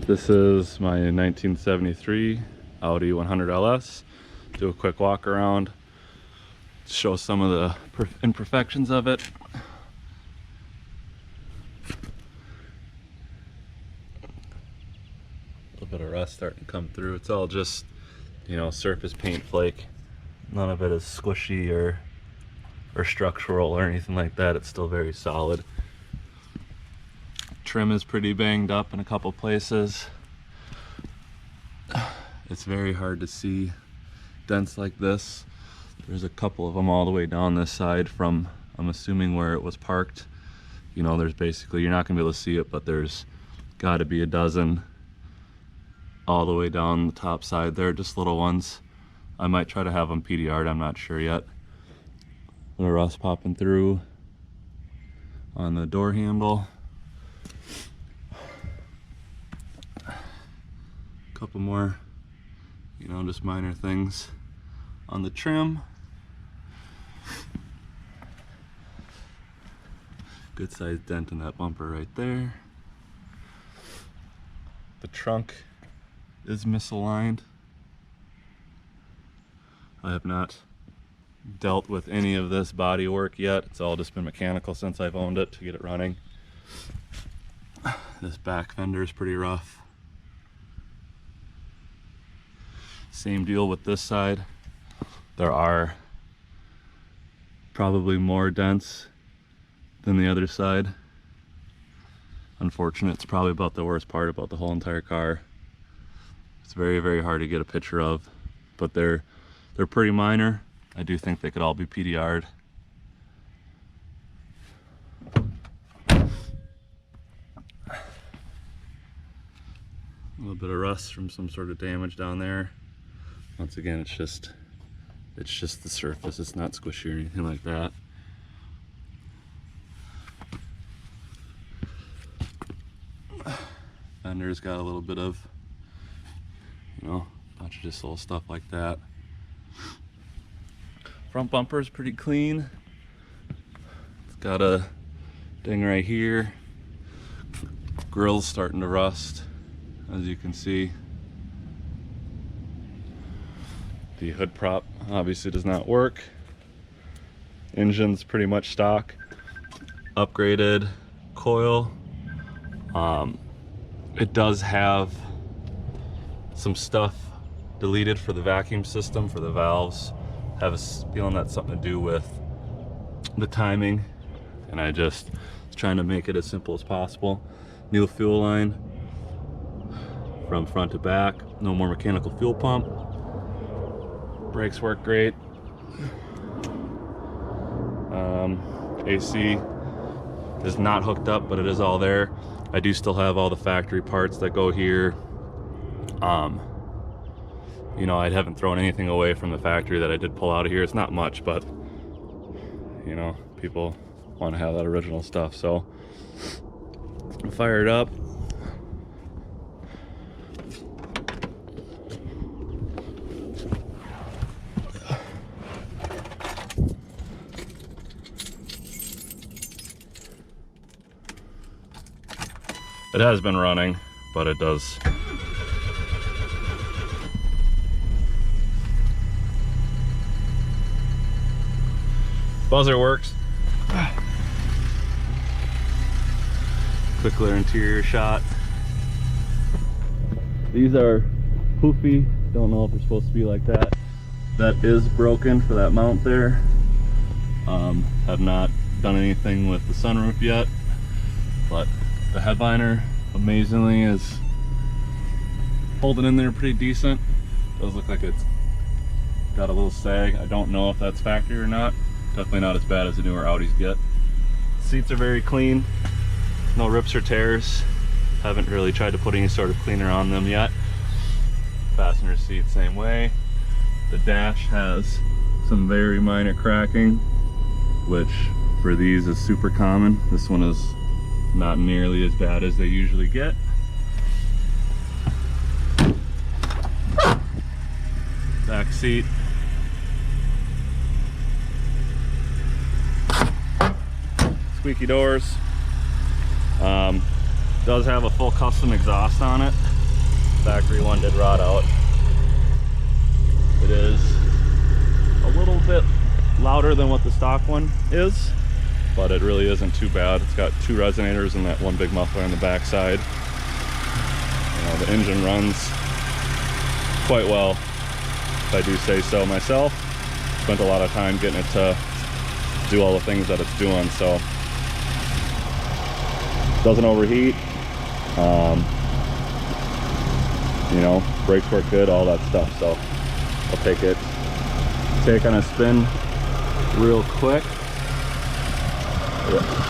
This is my 1973 Audi 100 LS. Do a quick walk around, show some of the imperfections of it. A little bit of rust starting to come through. It's all just, you know, surface paint flake. None of it is squishy or structural or anything like that. It's still very solid. Trim is pretty banged up in a couple places. It's very hard to see dents like this. There's a couple of them all the way down this side from, I'm assuming, where it was parked. You know, there's basically, you're not gonna be able to see it, but there's gotta be a dozen all the way down the top side there, just little ones. I might try to have them PDR'd, I'm not sure yet. A little rust popping through on the door handle. Couple more, you know, just minor things on the trim. Good sized dent in that bumper right there. The trunk is misaligned. I have not dealt with any of this body work yet. It's all just been mechanical since I've owned it to get it running. This back fender is pretty rough. Same deal with this side. There are probably more dents than the other side. Unfortunate, it's probably about the worst part about the whole entire car. It's very, very hard to get a picture of, but they're pretty minor. I do think they could all be PDR'd. A little bit of rust from some sort of damage down there. Once again, it's just the surface. It's not squishy or anything like that. Fender's got a little bit of, you know, a bunch of just little stuff like that. Front bumper is pretty clean. It's got a ding right here. Grill's starting to rust, as you can see. The hood prop obviously does not work. Engine's pretty much stock. Upgraded coil. It does have some stuff deleted for the vacuum system, for the valves. I have a feeling that's something to do with the timing, and I just was trying to make it as simple as possible. New fuel line from front to back. No more mechanical fuel pump. Brakes work great. AC is not hooked up, but it is all there. I do still have all the factory parts that go here. You know, I haven't thrown anything away from the factory that I did pull out of here. It's not much, but you know, people want to have that original stuff. So I'll fire it up. It has been running, but it does. Buzzer works. Quick clear interior shot. These are poofy. Don't know if they're supposed to be like that. That is broken for that mount there. Have not done anything with the sunroof yet, but the headliner amazingly is holding in there pretty decent. Does look like it's got a little sag. I don't know if that's factory or not. Definitely not as bad as the newer Audis get. Seats are very clean. No rips or tears. Haven't really tried to put any sort of cleaner on them yet. Passenger seat, same way. The dash has some very minor cracking, which for these is super common. This one is not nearly as bad as they usually get. Back seat. Squeaky doors. Does have a full custom exhaust on it. Factory one did rot out. It is a little bit louder than what the stock one is, but it really isn't too bad. It's got 2 resonators and that one big muffler on the back side. You know, the engine runs quite well, if I do say so myself. Spent a lot of time getting it to do all the things that it's doing, so doesn't overheat. You know, brakes work good, all that stuff. So I'll take on a spin real quick. Yeah.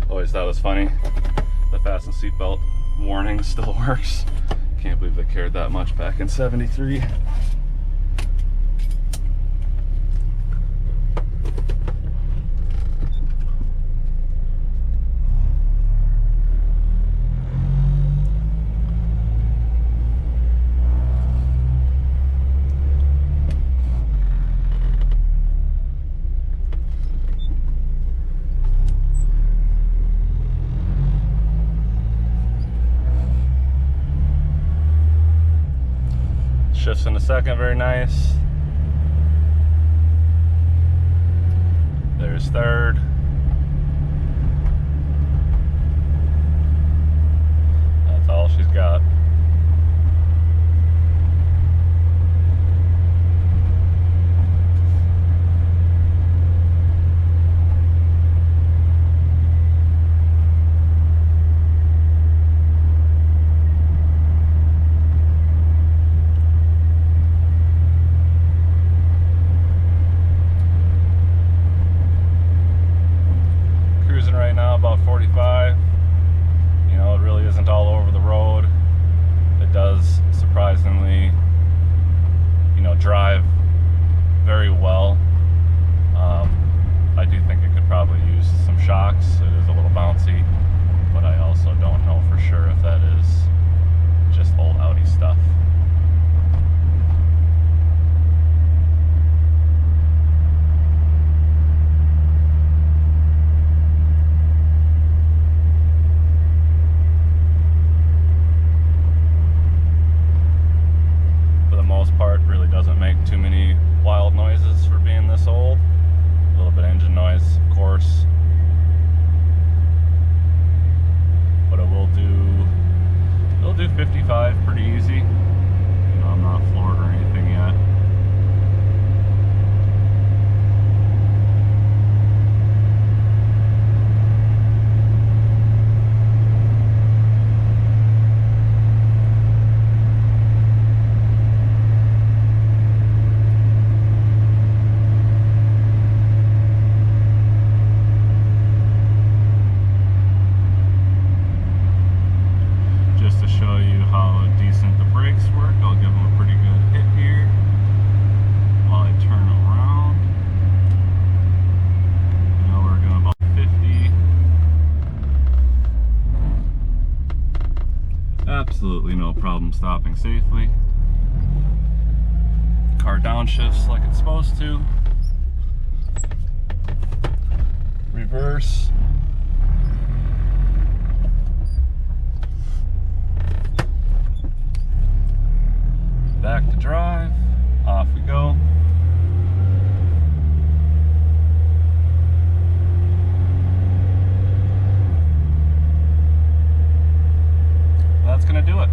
Always thought it was funny. The fasten seatbelt warning still works. Can't believe they cared that much back in '73. Shifts in a second, very nice. There's third. That's all she's got. Right now about 45. You know, it really isn't all over the road. It does surprisingly, you know, drive very well. I do think it could probably use some shocks. It is a little bouncy, but I also don't know for sure if that is just old Audi stuff. Part really doesn't make too many wild noises for being this old. A little bit of engine noise, of course, but it'll do 55 pretty easy. You know, I'm not floored or anything yet. Absolutely no problem stopping safely. Car downshifts like it's supposed to. Reverse. Back to drive. Off we go. That's gonna do it.